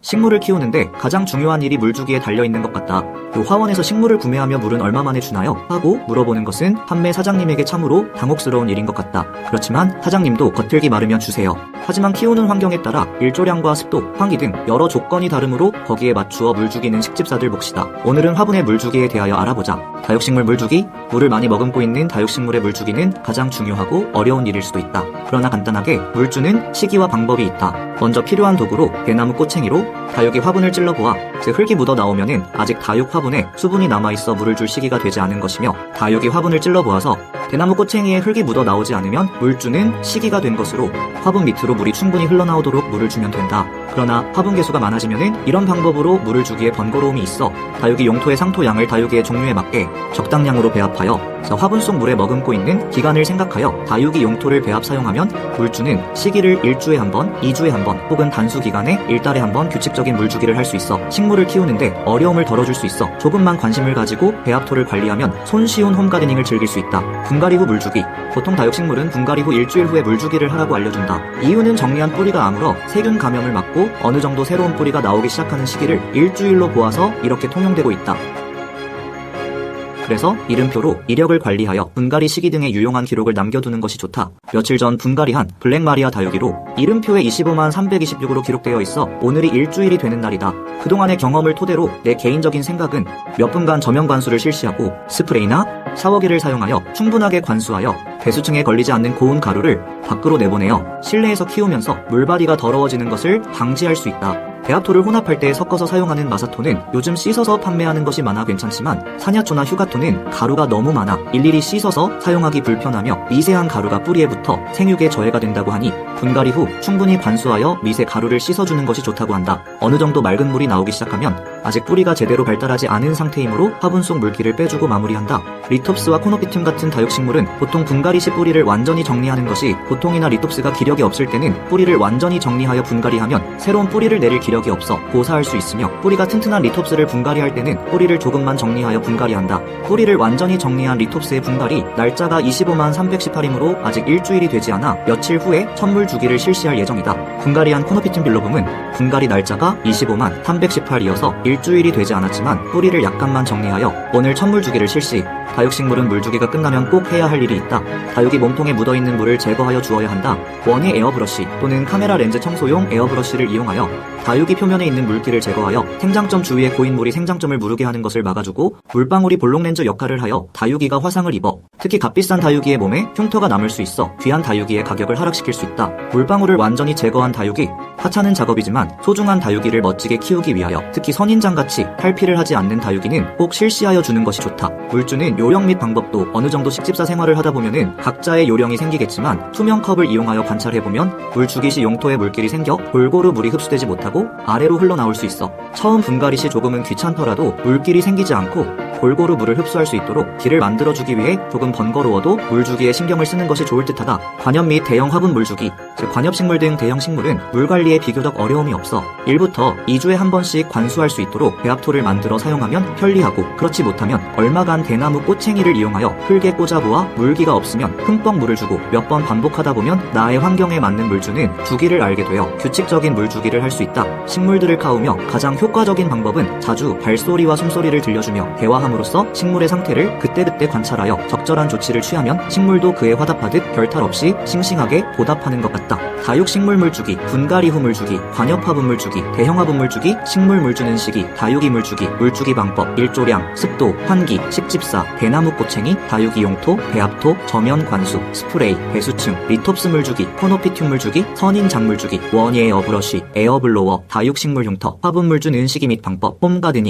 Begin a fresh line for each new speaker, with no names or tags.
식물을 키우는데 가장 중요한 일이 물주기에 달려있는 것 같다. 그 화원에서 식물을 구매하며 물은 얼마 만에 주나요? 하고 물어보는 것은 판매 사장님에게 참으로 당혹스러운 일인 것 같다. 그렇지만 사장님도 겉들기 마르면 주세요. 하지만 키우는 환경에 따라 일조량과 습도, 환기 등 여러 조건이 다르므로 거기에 맞추어 물주기는 식집사들 몫이다. 오늘은 화분의 물주기에 대하여 알아보자. 다육식물 물주기? 물을 많이 머금고 있는 다육식물의 물주기는 가장 중요하고 어려운 일일 수도 있다. 그러나 간단하게 물주는 시기와 방법이 있다. 먼저 필요한 도구로 대나무 꼬챙이로 다육이 화분을 찔러보아 흙이 묻어 나오면은 아직 다육 화분에 수분이 남아있어 물을 줄 시기가 되지 않은 것이며, 다육이 화분을 찔러보아서 대나무 꼬챙이에 흙이 묻어 나오지 않으면 물주는 시기가 된 것으로 화분 밑으로 물이 충분히 흘러나오도록 물을 주면 된다. 그러나 화분 개수가 많아지면은 이런 방법으로 물을 주기에 번거로움이 있어 다육이 용토의 상토 양을 다육이의 종류에 맞게 적당량으로 배합하여 화분 속 물에 머금고 있는 기간을 생각하여 다육이 용토를 배합 사용하면 물주는 시기를 1주에 한 번, 2주에 한 번 혹은 단수 기간에 1달에 한 번 규칙적인 물주기를 할 수 있어 식물을 키우는데 어려움을 덜어줄 수 있어 조금만 관심을 가지고 배합토를 관리하면 손쉬운 홈가드닝을 즐길 수 있다. 분갈이 후 물주기. 보통 다육식물은 분갈이 후 일주일 후에 물주기를 하라고 알려준다. 이유는 정리한 뿌리가 아물어 세균 감염을 막고 어느 정도 새로운 뿌리가 나오기 시작하는 시기를 일주일로 보아서 이렇게 통용되고 있다. 그래서 이름표로 이력을 관리하여 분갈이 시기 등의 유용한 기록을 남겨두는 것이 좋다. 며칠 전 분갈이한 블랙마리아 다육이로 이름표에 25만 326으로 기록되어 있어 오늘이 일주일이 되는 날이다. 그동안의 경험을 토대로 내 개인적인 생각은 몇 분간 저면 관수를 실시하고 스프레이나 샤워기를 사용하여 충분하게 관수하여 배수층에 걸리지 않는 고운 가루를 밖으로 내보내어 실내에서 키우면서 물바디가 더러워지는 것을 방지할 수 있다. 배합토를 혼합할 때 섞어서 사용하는 마사토는 요즘 씻어서 판매하는 것이 많아 괜찮지만 사냐초나 휴가토는 가루가 너무 많아 일일이 씻어서 사용하기 불편하며 미세한 가루가 뿌리에 붙어 생육에 저해가 된다고 하니 분갈이 후 충분히 관수하여 미세 가루를 씻어주는 것이 좋다고 한다. 어느 정도 맑은 물이 나오기 시작하면 아직 뿌리가 제대로 발달하지 않은 상태이므로 화분 속 물기를 빼주고 마무리한다. 리톱스와 코노피튬 같은 다육식물은 보통 분갈이 시 뿌리를 완전히 정리하는 것이, 보통이나 리톱스가 기력이 없을 때는 뿌리를 완전히 정리하여 분갈이하면 새로운 뿌리를 내릴 기력이 없어 고사할 수 있으며, 뿌리가 튼튼한 리톱스를 분갈이할 때는 뿌리를 조금만 정리하여 분갈이한다. 뿌리를 완전히 정리한 리톱스의 분갈이 날짜가 25만 318이므로 아직 일주일이 되지 않아 며칠 후에 천물 주기를 실시할 예정이다. 분갈이한 코노피튬 빌로붐은 분갈이 날짜가 25만 318이어서 일주일이 되지 않았지만 뿌리를 약간만 정리하여 오늘 천물 주기를 실시. 다육식물은 물주기가 끝나면 꼭 해야 할 일이 있다. 다육이 몸통에 묻어있는 물을 제거하여 주어야 한다. 원예 에어브러쉬 또는 카메라 렌즈 청소용 에어브러쉬를 이용하여 다육이 표면에 있는 물기를 제거하여 생장점 주위에 고인 물이 생장점을 무르게 하는 것을 막아주고, 물방울이 볼록렌즈 역할을 하여 다육이가 화상을 입어 특히 값비싼 다육이의 몸에 흉터가 남을 수 있어 귀한 다육이의 가격을 하락시킬 수 있다. 물방울을 완전히 제거한 다육이, 하찮은 작업이지만 소중한 다육이를 멋지게 키우기 위하여 특히 선인장같이 탈피를 하지 않는 다육이는 꼭 실시하여 주는 것이 좋다. 물주는 요령 및 방법도 어느 정도 식집사 생활을 하다 보면은 각자의 요령이 생기겠지만, 투명 컵을 이용하여 관찰해보면 물주기 시 용토에 물길이 생겨 골고루 물이 흡수되지 못하고 아래로 흘러나올 수 있어 처음 분갈이 시 조금은 귀찮더라도 물길이 생기지 않고 골고루 물을 흡수할 수 있도록 길을 만들어주기 위해 조금 번거로워도 물주기에 신경을 쓰는 것이 좋을 듯하다. 관엽 및 대형 화분 물주기, 즉 관엽식물 등 대형식물은 물관리에 비교적 어려움이 없어 1부터 2주에 한 번씩 관수할 수 있도록 배합토를 만들어 사용하면 편리하고, 그렇지 못하면 얼마간 대나무 꼬챙이를 이용하여 흙에 꽂아보아 물기가 없으면 흠뻑 물을 주고 몇 번 반복하다 보면 나의 환경에 맞는 물주는 주기를 알게 되어 규칙적인 물주기를 할 수 있다. 식물들을 카우며 가장 효과적인 방법은 자주 발소리와 숨소리를 들려주며 대화함으로써 식물의 상태를 그때그때 관찰하여 적절한 조치를 취하면 식물도 그에 화답하듯 별탈 없이 싱싱하게 보답하는 것 같다. 다육식물 물주기, 분갈이 후 물주기, 관엽화분 물주기, 대형화분 물주기, 식물 물주는 시기, 다육이 물주기, 물주기 방법, 일조량, 습도, 환기, 식집사, 대나무 꼬챙이, 다육이 용토, 배합토, 저면 관수, 스프레이, 배수층, 리톱스 물주기, 코노피튬 물주기, 선인장 물주기, 원예 에어브러쉬, 에어블로워, 다육식물 흉터, 화분 물주는 시기 및 방법, 홈가드닝.